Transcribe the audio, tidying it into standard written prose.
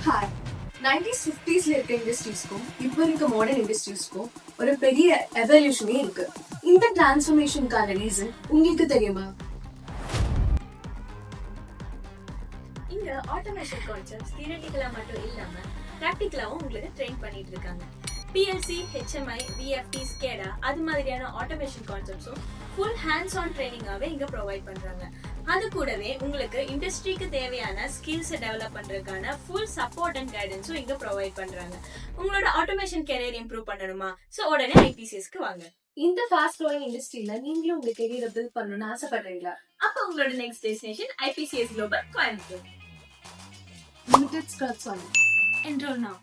Hi 90s 50sல இருக்க இண்டஸ்ட்ரீஸ்க்கும் இப்போ இருக்க மாடர்ன் இண்டஸ்ட்ரீஸ்க்கும் ஒரு பெரிய எவல்யூஷனே இருக்கு. இந்த டிரான்ஸ்ஃபர்மேஷனுக்கான ரீசன் உங்களுக்கு தெரியுமா? இங்க ஆட்டோமேஷன் கான்செப்ட்ஸ் தியரிட்டிக்கலா மட்டும் இல்லாம பிராக்டிகலாவும் உங்களுக்கு ட்ரெயின் பண்ணிட்டு இருக்காங்க. PLC, HMI, VFD, SCADA அது மாதிரியான ஆட்டோமேஷன் கான்செப்ட்ஸும் ஃபுல் ஹேண்ட்ஸ் ஆன் ட்ரைனிங்காவே இங்க ப்ரொவைட் பண்றாங்க. அது கூடவே உங்களுக்கு இண்டஸ்ட்ரிக்கு தேவையான ஸ்கில்ஸை டெவலப் பண்றதுக்கான ஃபுல் சப்போர்ட் அண்ட் கைடன்ஸும் இங்க ப்ரொவைட் பண்றாங்க. உங்களோட ஆட்டோமேஷன் கெரியர் இம்ப்ரூவ் பண்ணணுமா? சோ உடனே IPCSக்கு வாங்க. இந்த ஃபாஸ்ட் க்ரோயிங் இண்டஸ்ட்ரியில நீங்களும் உங்க கெரியரை பில்ட் பண்ணணும்னு ஆசைப்படுறீங்களா? அப்ப உங்களோட next destination IPCS Global Coimbatore. Limited scraps வாங்க. Enroll now.